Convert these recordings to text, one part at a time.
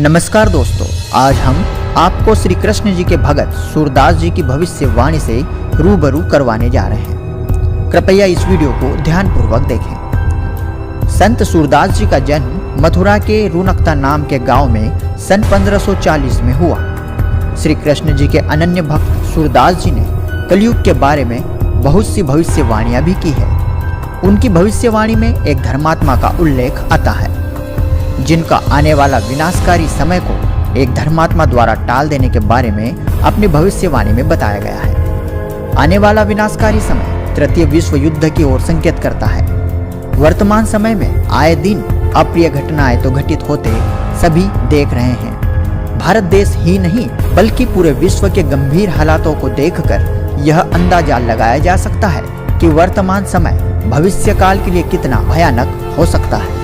नमस्कार दोस्तों, आज हम आपको श्री कृष्ण जी के भगत सूरदास जी की भविष्यवाणी से रूबरू करवाने जा रहे हैं। कृपया इस वीडियो को ध्यानपूर्वक देखें। संत सूरदास जी का जन्म मथुरा के रुनकता नाम के गांव में सन 1540 में हुआ। श्री कृष्ण जी के अनन्य भक्त सूरदास जी ने कलयुग के बारे में बहुत सी भविष्यवाणियां भी की है। उनकी भविष्यवाणी में एक धर्मात्मा का उल्लेख आता है, जिनका आने वाला विनाशकारी समय को एक धर्मात्मा द्वारा टाल देने के बारे में अपनी भविष्यवाणी में बताया गया है। आने वाला विनाशकारी समय तृतीय विश्व युद्ध की ओर संकेत करता है। वर्तमान समय में आए दिन अप्रिय घटनाएं तो घटित होते सभी देख रहे हैं। भारत देश ही नहीं बल्कि पूरे विश्व के गंभीर हालातों को देखकर यह अंदाजा लगाया जा सकता है कि वर्तमान समय भविष्य काल के लिए कितना भयानक हो सकता है।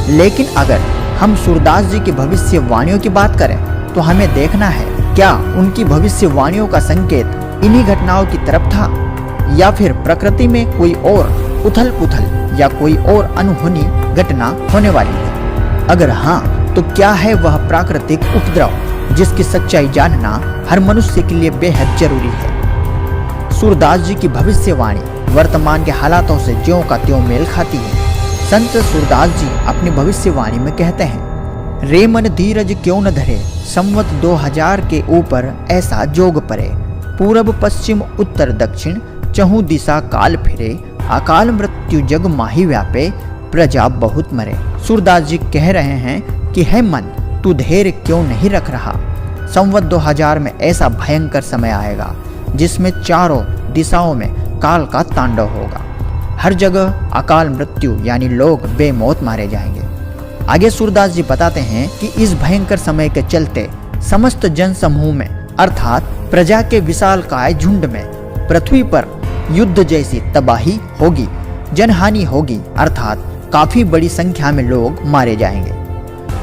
लेकिन अगर हम सूरदास जी की भविष्यवाणियों की बात करें तो हमें देखना है, क्या उनकी भविष्यवाणियों का संकेत इन्हीं घटनाओं की तरफ था, या फिर प्रकृति में कोई और उथल पुथल या कोई और अनहोनी घटना होने वाली है। अगर हाँ, तो क्या है वह प्राकृतिक उपद्रव जिसकी सच्चाई जानना हर मनुष्य के लिए बेहद जरूरी है। सूरदास जी की भविष्यवाणी वर्तमान के हालातों से ज्यों का त्यों मेल खाती है। संत सूरदास जी अपनी भविष्यवाणी में कहते हैं, रे मन धीरज क्यों न धरे, संवत 2000 के ऊपर ऐसा जोग परे, पूरब पश्चिम उत्तर दक्षिण चहु दिशा काल फिरे, अकाल मृत्यु जग माही व्यापे, प्रजा बहुत मरे। सूरदास जी कह रहे हैं कि हे मन, तू धैर्य क्यों नहीं रख रहा। संवत 2000 में ऐसा भयंकर समय आएगा जिसमें चारों दिशाओं में काल का तांडव होगा। हर जगह अकाल मृत्यु यानी लोग बेमौत मारे जाएंगे। आगे सूरदास जी बताते हैं कि इस भयंकर समय के चलते समस्त जन समूह में अर्थात प्रजा के विशालकाय झुंड में पृथ्वी पर युद्ध जैसी तबाही होगी, जनहानि होगी, अर्थात काफी बड़ी संख्या में लोग मारे जाएंगे।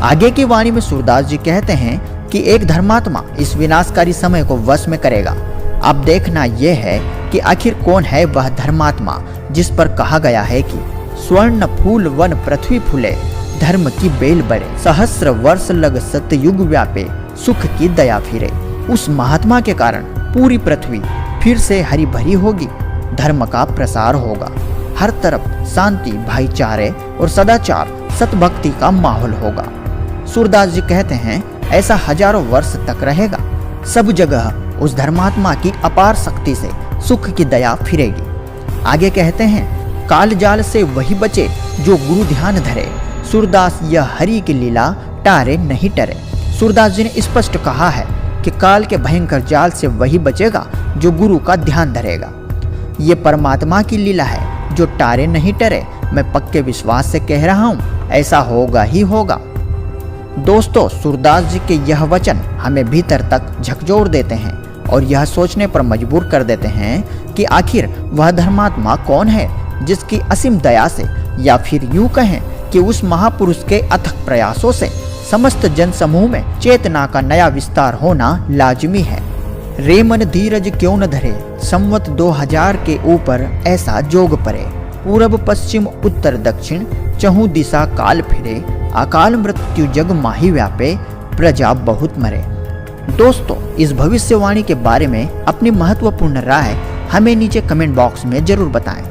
आगे की वाणी में सूरदास जी कहते हैं कि एक धर्मात्मा इस विनाशकारी समय को वश में करेगा। अब देखना यह है कि आखिर कौन है वह धर्मात्मा जिस पर कहा गया है कि स्वर्ण फूल वन पृथ्वी फूले, धर्म की बेल बढ़े, सहस्र वर्ष लग सतयुग व्यापे, सुख की दया फिरे। उस महात्मा के कारण पूरी पृथ्वी फिर से हरी भरी होगी, धर्म का प्रसार होगा, हर तरफ शांति, भाईचारे और सदाचार, सतभक्ति का माहौल होगा। सूरदास जी कहते हैं ऐसा हजारों वर्ष तक रहेगा। सब जगह उस धर्मात्मा की अपार शक्ति से सुख की दया फिरेगी। आगे कहते हैं, काल जाल से वही बचे जो गुरु ध्यान धरे, सूरदास यह हरि की लीला टारे नहीं टरे। सूरदास जी ने स्पष्ट कहा है कि काल के भयंकर जाल से वही बचेगा जो गुरु का ध्यान धरेगा। ये परमात्मा की लीला है जो टारे नहीं टरे। मैं पक्के विश्वास से कह रहा हूँ, ऐसा होगा ही होगा। दोस्तों, सूरदास जी के यह वचन हमें भीतर तक झकझोर देते हैं और यह सोचने पर मजबूर कर देते हैं कि आखिर वह धर्मात्मा कौन है जिसकी असीम दया से, या फिर यूं कहें कि उस महापुरुष के अथक प्रयासों से समस्त जन समूह में चेतना का नया विस्तार होना लाजमी है। रे मन धीरज क्यों न धरे, संवत 2000 के ऊपर ऐसा जोग परे, पूरब पश्चिम उत्तर दक्षिण चहु दिशा काल फिरे, अकाल मृत्यु जग माही व्यापे, प्रजा बहुत मरे। दोस्तों, इस भविष्यवाणी के बारे में अपनी महत्वपूर्ण राय हमें नीचे कमेंट बॉक्स में जरूर बताएं।